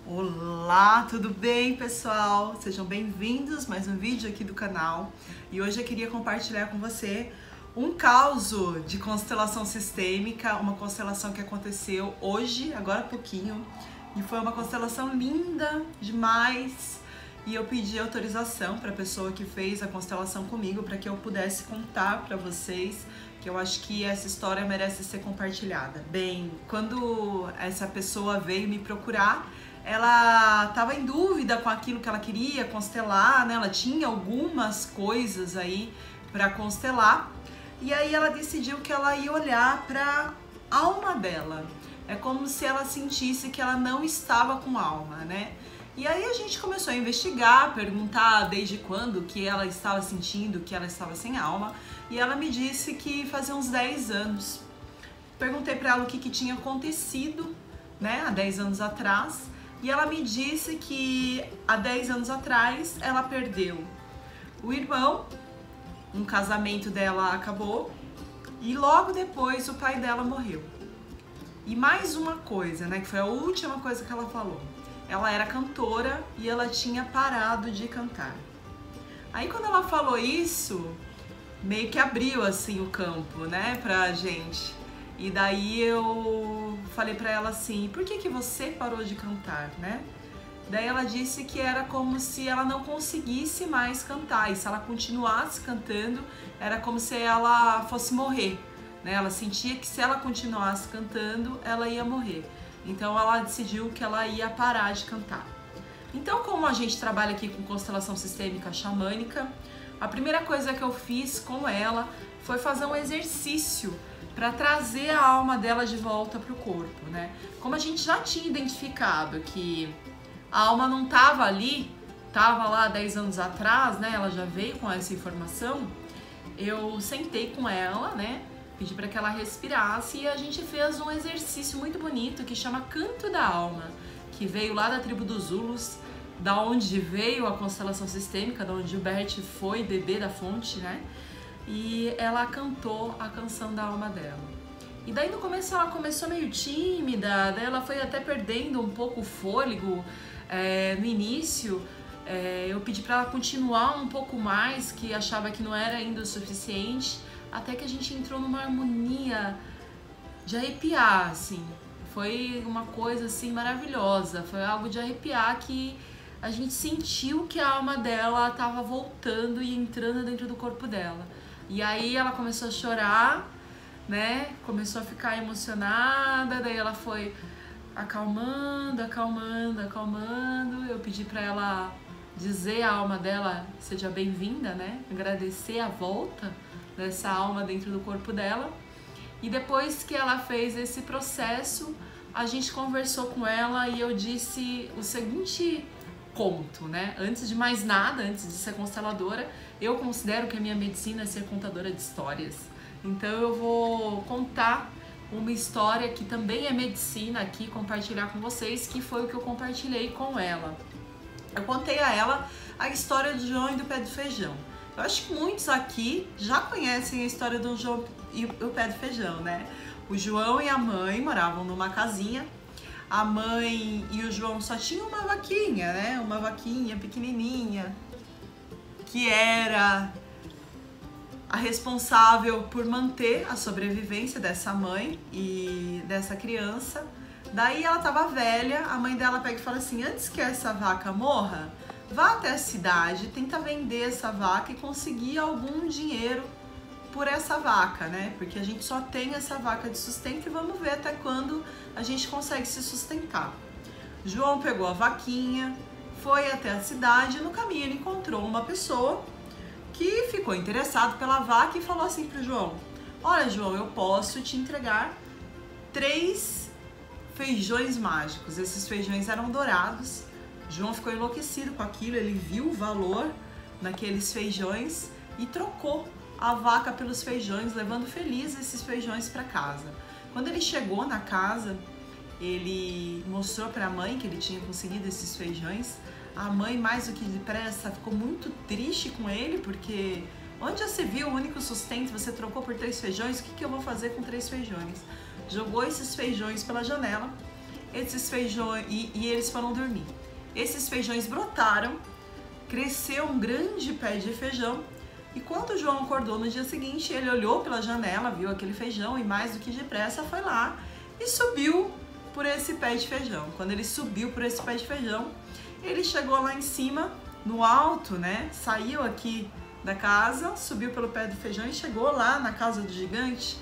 Olá, tudo bem, pessoal? Sejam bem-vindos a mais um vídeo aqui do canal. E hoje eu queria compartilhar com você um caso de constelação sistêmica, uma constelação que aconteceu hoje, agora há pouquinho, e foi uma constelação linda demais. E eu pedi autorização para a pessoa que fez a constelação comigo para que eu pudesse contar para vocês, que eu acho que essa história merece ser compartilhada. Bem, quando essa pessoa veio me procurar, ela estava em dúvida com aquilo que ela queria constelar, né? Ela tinha algumas coisas aí para constelar, e aí ela decidiu que ela ia olhar para a alma dela. É como se ela sentisse que ela não estava com alma, né? E aí a gente começou a investigar, perguntar desde quando que ela estava sentindo que ela estava sem alma, e ela me disse que fazia uns 10 anos. Perguntei para ela o que tinha acontecido, né, há 10 anos atrás, e ela me disse que há 10 anos atrás ela perdeu o irmão, um casamento dela acabou, e logo depois o pai dela morreu. E mais uma coisa, né, que foi a última coisa que ela falou. Ela era cantora e ela tinha parado de cantar. Aí quando ela falou isso, meio que abriu assim o campo, né, pra gente. E daí eu falei pra ela assim, por que você parou de cantar, né? Daí ela disse que era como se ela não conseguisse mais cantar, e se ela continuasse cantando, era como se ela fosse morrer, né? Ela sentia que se ela continuasse cantando, ela ia morrer. Então ela decidiu que ela ia parar de cantar. Então, como a gente trabalha aqui com constelação sistêmica xamânica, a primeira coisa que eu fiz com ela foi fazer um exercício para trazer a alma dela de volta para o corpo, né? Como a gente já tinha identificado que a alma não estava ali, estava lá 10 anos atrás, né? Ela já veio com essa informação. Eu sentei com ela, né? Pedi para que ela respirasse e a gente fez um exercício muito bonito que chama Canto da Alma, que veio lá da tribo dos Zulus, da onde veio a constelação sistêmica, da onde Gilbert foi bebê da fonte, né? E ela cantou a canção da alma dela. E daí no começo ela começou meio tímida, daí ela foi até perdendo um pouco o fôlego. No início eu pedi para ela continuar um pouco mais, que achava que não era ainda o suficiente, até que a gente entrou numa harmonia de arrepiar, assim. Foi uma coisa assim maravilhosa, foi algo de arrepiar que a gente sentiu que a alma dela estava voltando e entrando dentro do corpo dela. E aí ela começou a chorar, né? Começou a ficar emocionada, daí ela foi acalmando, acalmando, acalmando. Eu pedi para ela dizer à alma dela, seja bem-vinda, né? Agradecer a volta dessa alma dentro do corpo dela. E depois que ela fez esse processo, a gente conversou com ela e eu disse o seguinte conto, né? Antes de mais nada, antes de ser consteladora, eu considero que a minha medicina é ser contadora de histórias. Então eu vou contar uma história que também é medicina aqui, compartilhar com vocês, que foi o que eu compartilhei com ela. Eu contei a ela a história do João e do pé de feijão. Eu acho que muitos aqui já conhecem a história do João e o pé de feijão, né? O João e a mãe moravam numa casinha. A mãe e o João só tinham uma vaquinha, né? Uma vaquinha pequenininha, que era a responsável por manter a sobrevivência dessa mãe e dessa criança. Daí ela tava velha, a mãe dela pega e fala assim, antes que essa vaca morra, vá até a cidade, tenta vender essa vaca e conseguir algum dinheiro por essa vaca, né? Porque a gente só tem essa vaca de sustento e vamos ver até quando a gente consegue se sustentar. João pegou a vaquinha, foi até a cidade e no caminho ele encontrou uma pessoa que ficou interessado pela vaca e falou assim pro João, olha João, eu posso te entregar 3 feijões mágicos. Esses feijões eram dourados. João ficou enlouquecido com aquilo, ele viu o valor naqueles feijões e trocou a vaca pelos feijões, levando feliz esses feijões para casa. Quando ele chegou na casa, ele mostrou para a mãe que ele tinha conseguido esses feijões. A mãe, mais do que depressa, ficou muito triste com ele, porque onde já se viu o único sustento, você trocou por 3 feijões, o que eu vou fazer com 3 feijões? Jogou esses feijões pela janela esses feijões, e eles foram dormir. Esses feijões brotaram, cresceu um grande pé de feijão, e quando João acordou no dia seguinte, ele olhou pela janela, viu aquele feijão e mais do que depressa foi lá e subiu por esse pé de feijão. Quando ele subiu por esse pé de feijão, ele chegou lá em cima, no alto, né? Saiu aqui da casa, subiu pelo pé do feijão e chegou lá na casa do gigante.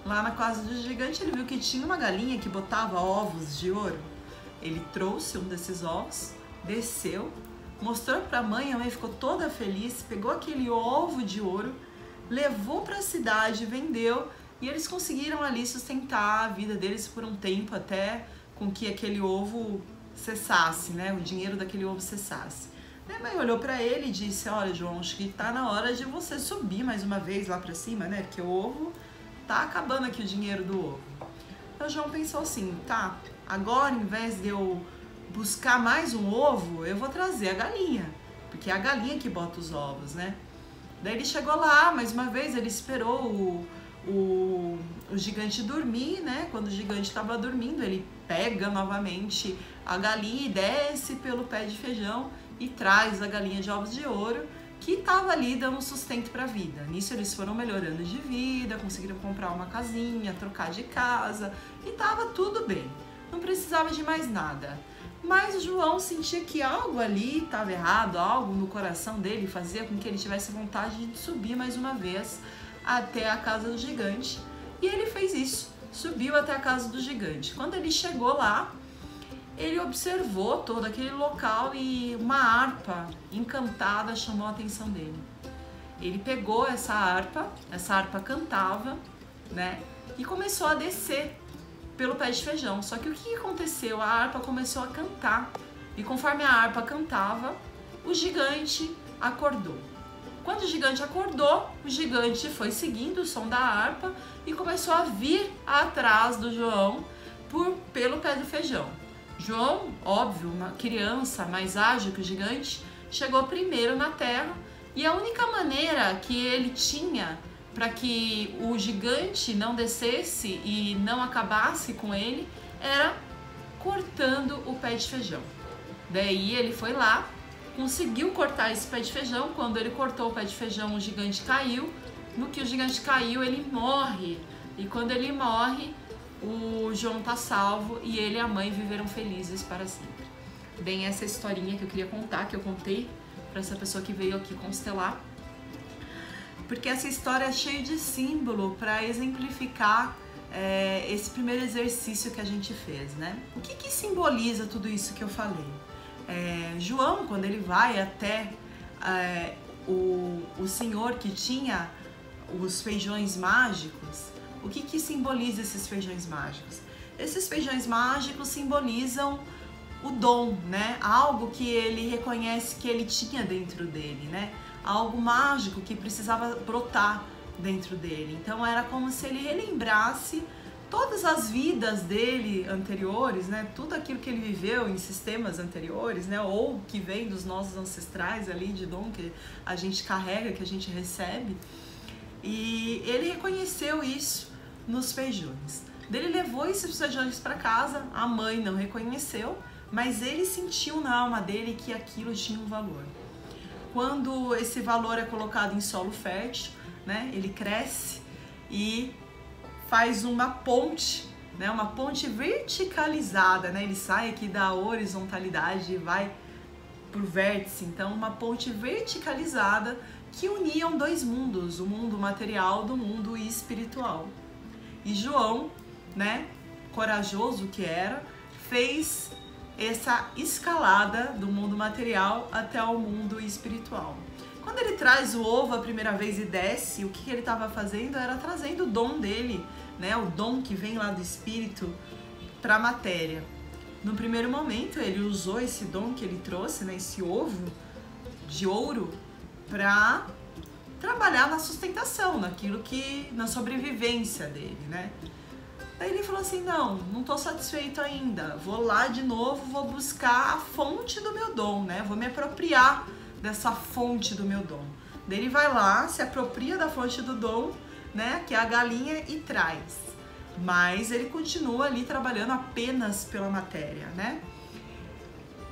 Lá na casa do gigante ele viu que tinha uma galinha que botava ovos de ouro. Ele trouxe um desses ovos, desceu, mostrou para a mãe ficou toda feliz, pegou aquele ovo de ouro, levou para a cidade, vendeu e eles conseguiram ali sustentar a vida deles por um tempo até com que aquele ovo cessasse, né? O dinheiro daquele ovo cessasse. A mãe olhou para ele e disse: olha, João, acho que tá na hora de você subir mais uma vez lá para cima, né? Porque o ovo tá acabando aqui o dinheiro do ovo. Então João pensou assim: tá, agora em vez de eu buscar mais um ovo, eu vou trazer a galinha, porque é a galinha que bota os ovos, né? Daí ele chegou lá, mais uma vez, ele esperou o gigante dormir, né? Quando o gigante estava dormindo, ele pega novamente a galinha e desce pelo pé de feijão e traz a galinha de ovos de ouro, que estava ali dando sustento para a vida. Nisso eles foram melhorando de vida, conseguiram comprar uma casinha, trocar de casa e estava tudo bem. Não precisava de mais nada. Mas o João sentia que algo ali estava errado, algo no coração dele fazia com que ele tivesse vontade de subir mais uma vez até a casa do gigante. E ele fez isso, subiu até a casa do gigante. Quando ele chegou lá, ele observou todo aquele local e uma harpa encantada chamou a atenção dele. Ele pegou essa harpa cantava, né? E começou a descer pelo pé de feijão. Só que o que aconteceu? A harpa começou a cantar. E conforme a harpa cantava, o gigante acordou. Quando o gigante acordou, o gigante foi seguindo o som da harpa e começou a vir atrás do João pelo pé do feijão. João, óbvio, uma criança mais ágil que o gigante, chegou primeiro na terra e a única maneira que ele tinha para que o gigante não descesse e não acabasse com ele era cortando o pé de feijão. Daí ele foi lá, conseguiu cortar esse pé de feijão. Quando ele cortou o pé de feijão, o gigante caiu. No que o gigante caiu, ele morre. E quando ele morre, o João tá salvo e ele e a mãe viveram felizes para sempre. Bem, essa historinha que eu queria contar, que eu contei para essa pessoa que veio aqui constelar, porque essa história é cheia de símbolo para exemplificar esse primeiro exercício que a gente fez, né? O que simboliza tudo isso que eu falei? João, quando ele vai até o senhor que tinha os feijões mágicos, o que simboliza esses feijões mágicos? Esses feijões mágicos simbolizam o dom, né? Algo que ele reconhece que ele tinha dentro dele, né? Algo mágico que precisava brotar dentro dele. Então era como se ele relembrasse todas as vidas dele anteriores, né? Tudo aquilo que ele viveu em sistemas anteriores, né? Ou que vem dos nossos ancestrais ali de dom que a gente carrega, que a gente recebe. E ele reconheceu isso nos feijões. Ele levou esses feijões para casa, a mãe não reconheceu, mas ele sentiu na alma dele que aquilo tinha um valor. Quando esse valor é colocado em solo fértil, né, ele cresce e faz uma ponte, né, uma ponte verticalizada, né, ele sai aqui da horizontalidade e vai para o vértice, então uma ponte verticalizada que uniam dois mundos, o mundo material do mundo espiritual. E João, né, corajoso que era, fez essa escalada do mundo material até o mundo espiritual. Quando ele traz o ovo a primeira vez e desce, o que ele estava fazendo era trazendo o dom dele, né, o dom que vem lá do espírito para a matéria. No primeiro momento ele usou esse dom que ele trouxe, né, esse ovo de ouro, para trabalhar na sustentação, na sobrevivência dele, né? Daí ele falou assim, não tô satisfeito ainda, vou lá de novo, vou buscar a fonte do meu dom, né? Vou me apropriar dessa fonte do meu dom. Daí ele vai lá, se apropria da fonte do dom, né? Que é a galinha e traz. mas ele continua ali trabalhando apenas pela matéria, né?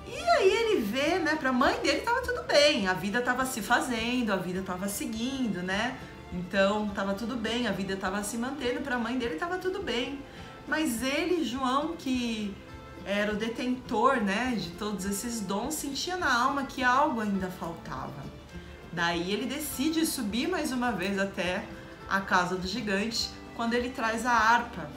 E aí ele vê, né, pra mãe dele tava tudo bem, a vida tava se fazendo, a vida tava seguindo, né? Então tava tudo bem, a vida tava se mantendo, pra mãe dele tava tudo bem. Mas ele, João, que era o detentor, né, de todos esses dons, sentia na alma que algo ainda faltava. Daí ele decide subir mais uma vez até a casa do gigante, quando ele traz a harpa.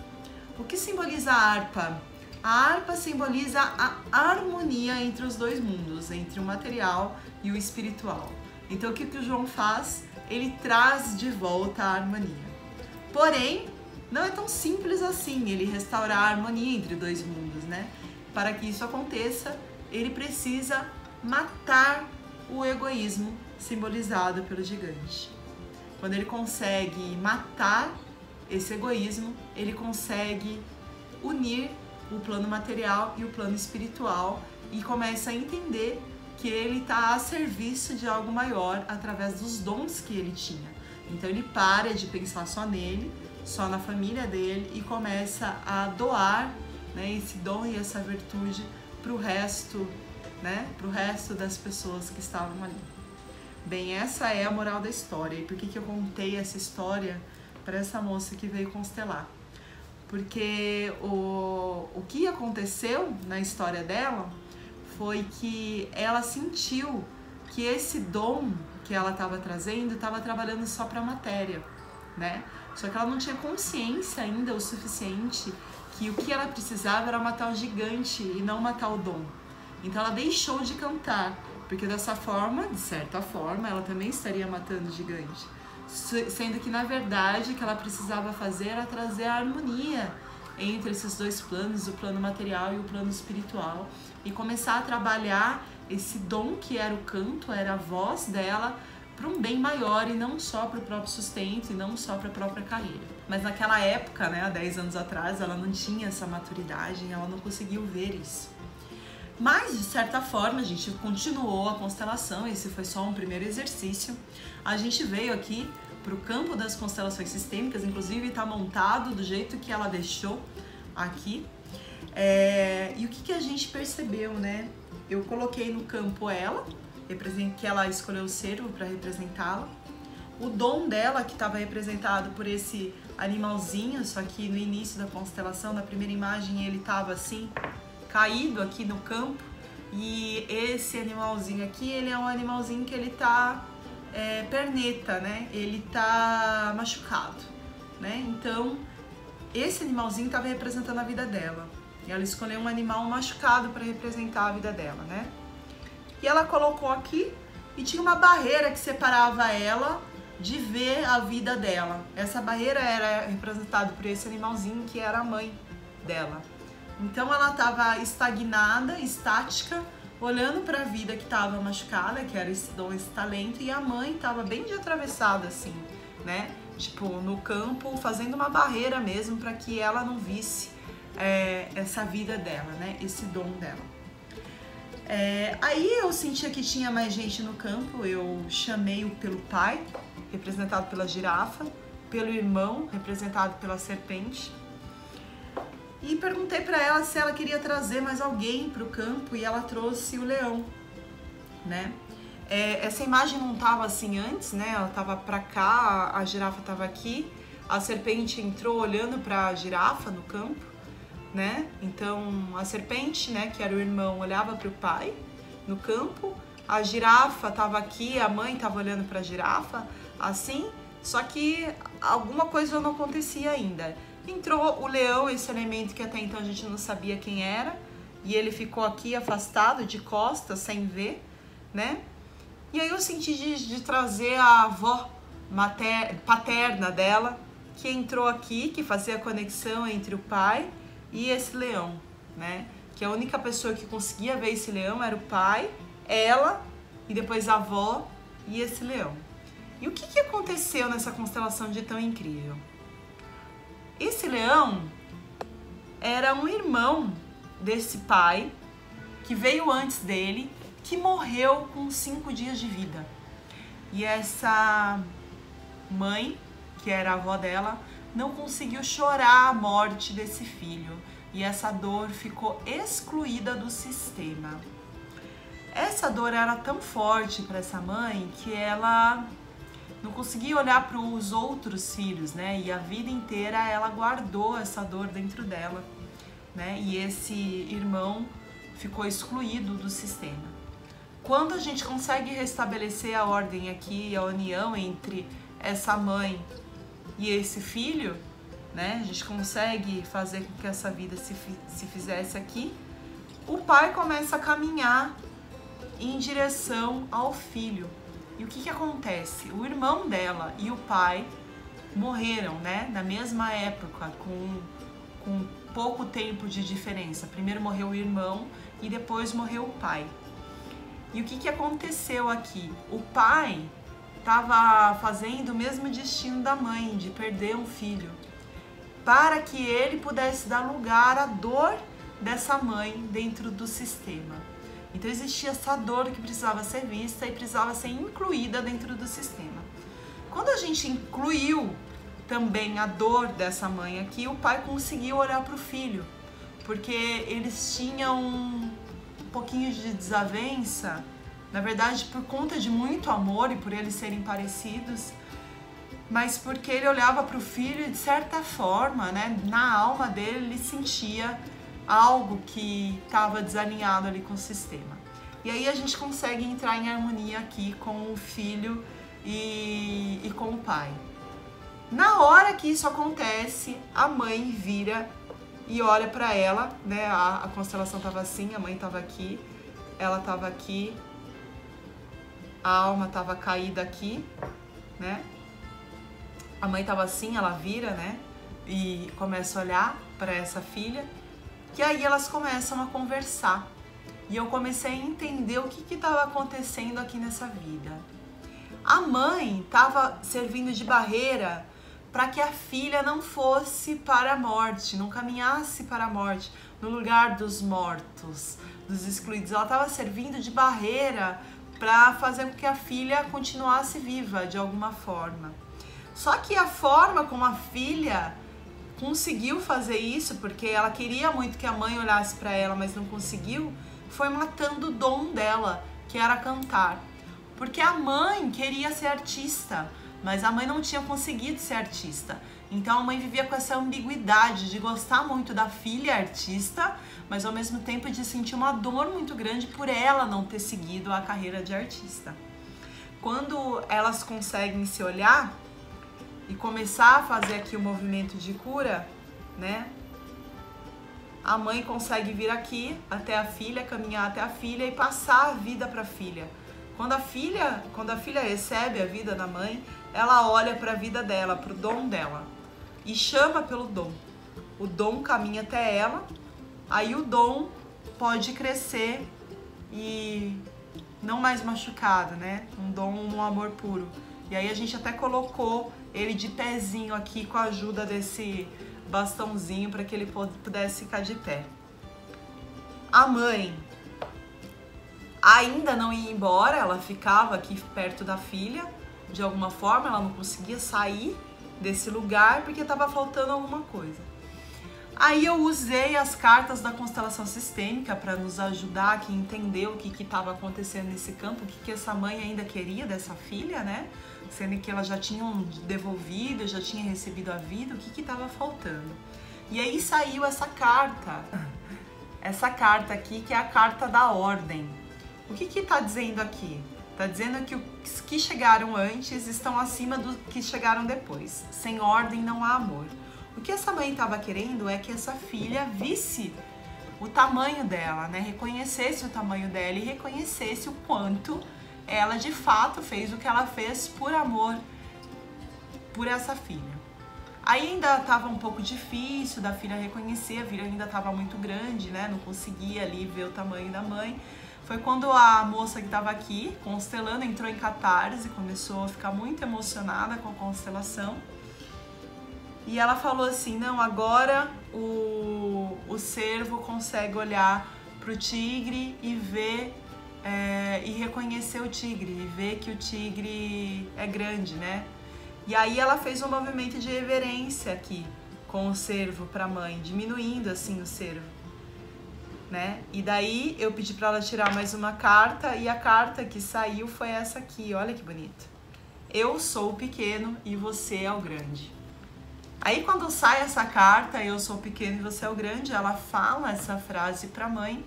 O que simboliza a harpa? A harpa simboliza a harmonia entre os dois mundos, entre o material e o espiritual. Então o que o João faz? Ele traz de volta a harmonia. Porém, não é tão simples assim ele restaurar a harmonia entre dois mundos, né? Para que isso aconteça, ele precisa matar o egoísmo simbolizado pelo gigante. Quando ele consegue matar esse egoísmo, ele consegue unir o plano material e o plano espiritual e começa a entender que ele está a serviço de algo maior através dos dons que ele tinha. Então ele para de pensar só nele, só na família dele e começa a doar, né, esse dom e essa virtude para o resto, né, para o resto das pessoas que estavam ali. Bem, essa é a moral da história. E por que eu contei essa história para essa moça que veio constelar? Porque o que aconteceu na história dela foi que ela sentiu que esse dom que ela estava trazendo estava trabalhando só para a matéria, né? Só que ela não tinha consciência ainda o suficiente que o que ela precisava era matar o gigante e não matar o dom. Então ela deixou de cantar, porque dessa forma, de certa forma, ela também estaria matando o gigante. Sendo que, na verdade, o que ela precisava fazer era trazer a harmonia entre esses dois planos, o plano material e o plano espiritual, e começar a trabalhar esse dom que era o canto, era a voz dela, para um bem maior e não só para o próprio sustento e não só para a própria carreira. Mas naquela época, né, há 10 anos atrás, ela não tinha essa maturidade, ela não conseguiu ver isso. Mas, de certa forma, a gente continuou a constelação, esse foi só um primeiro exercício. A gente veio aqui para o campo das constelações sistêmicas, inclusive está montado do jeito que ela deixou aqui. E o que a gente percebeu, né? Eu coloquei no campo ela, que ela escolheu o servo para representá-la. O dom dela, que estava representado por esse animalzinho, só que no início da constelação, na primeira imagem, ele estava assim, caído aqui no campo, e esse animalzinho aqui, ele é um animalzinho que ele tá perneta, né? Ele tá machucado, né? Então, esse animalzinho estava representando a vida dela. E ela escolheu um animal machucado para representar a vida dela, né? E ela colocou aqui e tinha uma barreira que separava ela de ver a vida dela. Essa barreira era representada por esse animalzinho que era a mãe dela. Então ela estava estagnada, estática, olhando para a vida que estava machucada, que era esse dom, esse talento, e a mãe estava bem de atravessada, assim, né? Tipo, no campo, fazendo uma barreira mesmo para que ela não visse essa vida dela, né? Esse dom dela. Aí eu sentia que tinha mais gente no campo, eu chamei-o pelo pai, representado pela girafa, pelo irmão, representado pela serpente, e perguntei para ela se ela queria trazer mais alguém para o campo, e ela trouxe o leão, né? Essa imagem não estava assim antes, né? Ela estava para cá, a girafa estava aqui, a serpente entrou olhando para a girafa no campo, né? Então a serpente, né, que era o irmão, olhava para o pai no campo, a girafa estava aqui, a mãe estava olhando para a girafa, assim, só que alguma coisa não acontecia ainda. Entrou o leão, esse elemento que até então a gente não sabia quem era, e ele ficou aqui afastado, de costas, sem ver, né? E aí eu senti de trazer a avó paterna dela, que entrou aqui, que fazia a conexão entre o pai e esse leão, né? Que a única pessoa que conseguia ver esse leão era o pai, ela, e depois a avó e esse leão. E o que aconteceu nessa constelação de tão incrível? Esse leão era um irmão desse pai, que veio antes dele, que morreu com 5 dias de vida. E essa mãe, que era a avó dela, não conseguiu chorar a morte desse filho e essa dor ficou excluída do sistema. Essa dor era tão forte para essa mãe que ela não conseguia olhar para os outros filhos, né? E a vida inteira ela guardou essa dor dentro dela, né? E esse irmão ficou excluído do sistema. Quando a gente consegue restabelecer a ordem aqui, a união entre essa mãe e esse filho, né? A gente consegue fazer com que essa vida se fizesse aqui. O pai começa a caminhar em direção ao filho. E o que acontece? O irmão dela e o pai morreram, né? Na mesma época, com pouco tempo de diferença. Primeiro morreu o irmão e depois morreu o pai. E o que aconteceu aqui? O pai estava fazendo o mesmo destino da mãe, de perder um filho, para que ele pudesse dar lugar à dor dessa mãe dentro do sistema. Então existia essa dor que precisava ser vista e precisava ser incluída dentro do sistema. Quando a gente incluiu também a dor dessa mãe aqui, o pai conseguiu olhar para o filho, porque eles tinham um pouquinho de desavença, na verdade por conta de muito amor e por eles serem parecidos, mas porque ele olhava para o filho e de certa forma, né, na alma dele ele sentia algo que estava desalinhado ali com o sistema. E aí a gente consegue entrar em harmonia aqui com o filho e com o pai. Na hora que isso acontece, a mãe vira e olha para ela, né? A constelação estava assim, a mãe estava aqui, ela estava aqui, a alma estava caída aqui, né? A mãe estava assim, ela vira, né? E começa a olhar para essa filha. E aí elas começam a conversar. E eu comecei a entender o que estava acontecendo aqui nessa vida. A mãe estava servindo de barreira para que a filha não fosse para a morte, não caminhasse para a morte, no lugar dos mortos, dos excluídos. Ela estava servindo de barreira para fazer com que a filha continuasse viva de alguma forma. Só que a forma como a filha conseguiu fazer isso, porque ela queria muito que a mãe olhasse para ela, mas não conseguiu, foi matando o dom dela, que era cantar. Porque a mãe queria ser artista, mas a mãe não tinha conseguido ser artista. Então a mãe vivia com essa ambiguidade de gostar muito da filha artista, mas ao mesmo tempo de sentir uma dor muito grande por ela não ter seguido a carreira de artista. Quando elas conseguem se olhar e começar a fazer aqui o movimento de cura, né? A mãe consegue vir aqui até a filha, caminhar até a filha e passar a vida para a filha. Quando a filha recebe a vida da mãe, ela olha para a vida dela, para o dom dela e chama pelo dom. O dom caminha até ela, aí o dom pode crescer e não mais machucado, né? Um dom, um amor puro. E aí a gente até colocou ele de pezinho aqui com a ajuda desse bastãozinho para que ele pudesse ficar de pé. A mãe ainda não ia embora, ela ficava aqui perto da filha, de alguma forma, ela não conseguia sair desse lugar porque estava faltando alguma coisa. Aí eu usei as cartas da constelação sistêmica para nos ajudar aqui a entender o que estava acontecendo nesse campo, o que essa mãe ainda queria dessa filha, né? Sendo que ela já tinha devolvido, já tinha recebido a vida, o que estava faltando. E aí saiu essa carta aqui, que é a carta da ordem. O que está dizendo aqui? Está dizendo que os que chegaram antes estão acima dos que chegaram depois. Sem ordem não há amor. O que essa mãe estava querendo é que essa filha visse o tamanho dela, né? Reconhecesse o tamanho dela e reconhecesse o quanto ela de fato fez o que ela fez por amor por essa filha. Aí ainda estava um pouco difícil da filha reconhecer, a filha ainda estava muito grande, né? Não conseguia ali ver o tamanho da mãe. Foi quando a moça que estava aqui constelando entrou em catarse e começou a ficar muito emocionada com a constelação. E ela falou assim, não, agora o cervo consegue olhar para o tigre e ver e reconhecer o tigre, e ver que o tigre é grande, né? E aí ela fez um movimento de reverência aqui com o cervo para a mãe, diminuindo assim o cervo, né? E daí eu pedi para ela tirar mais uma carta e a carta que saiu foi essa aqui, olha que bonito. Eu sou o pequeno e você é o grande. Aí quando sai essa carta, eu sou o pequeno e você é o grande, ela fala essa frase para a mãe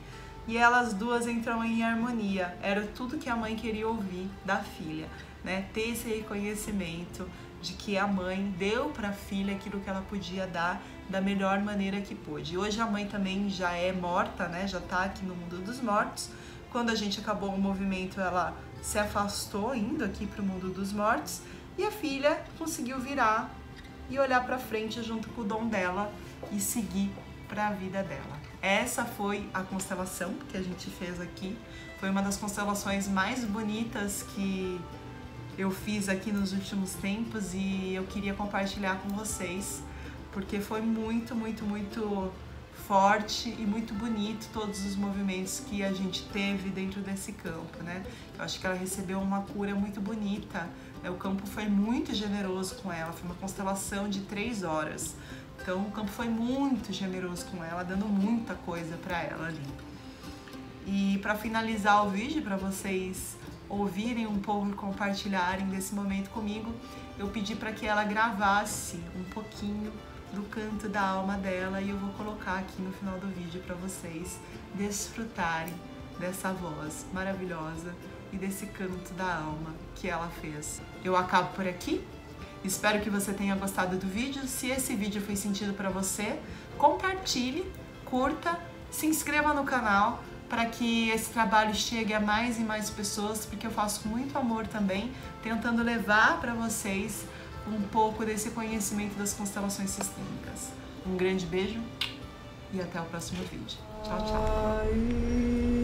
e elas duas entram em harmonia. Era tudo que a mãe queria ouvir da filha, né? Ter esse reconhecimento de que a mãe deu para a filha aquilo que ela podia dar da melhor maneira que pôde. Hoje a mãe também já é morta, né? Já tá aqui no mundo dos mortos. Quando a gente acabou o movimento, ela se afastou, indo aqui para o mundo dos mortos, e a filha conseguiu virar e olhar para frente junto com o dom dela e seguir para a vida dela. Essa foi a constelação que a gente fez aqui. Foi uma das constelações mais bonitas que eu fiz aqui nos últimos tempos e eu queria compartilhar com vocês, porque foi muito, muito, muito forte e muito bonito todos os movimentos que a gente teve dentro desse campo, né? Eu acho que ela recebeu uma cura muito bonita, né? O campo foi muito generoso com ela, foi uma constelação de 3 horas. Então o campo foi muito generoso com ela, dando muita coisa para ela ali. E para finalizar o vídeo, para vocês ouvirem um pouco e compartilharem desse momento comigo, eu pedi para que ela gravasse um pouquinho do canto da alma dela e eu vou colocar aqui no final do vídeo para vocês desfrutarem dessa voz maravilhosa e desse canto da alma que ela fez. Eu acabo por aqui. Espero que você tenha gostado do vídeo. Se esse vídeo fez sentido para você, compartilhe, curta, se inscreva no canal para que esse trabalho chegue a mais e mais pessoas, porque eu faço com muito amor também, tentando levar para vocês um pouco desse conhecimento das constelações sistêmicas. Um grande beijo e até o próximo vídeo. Tchau, tchau.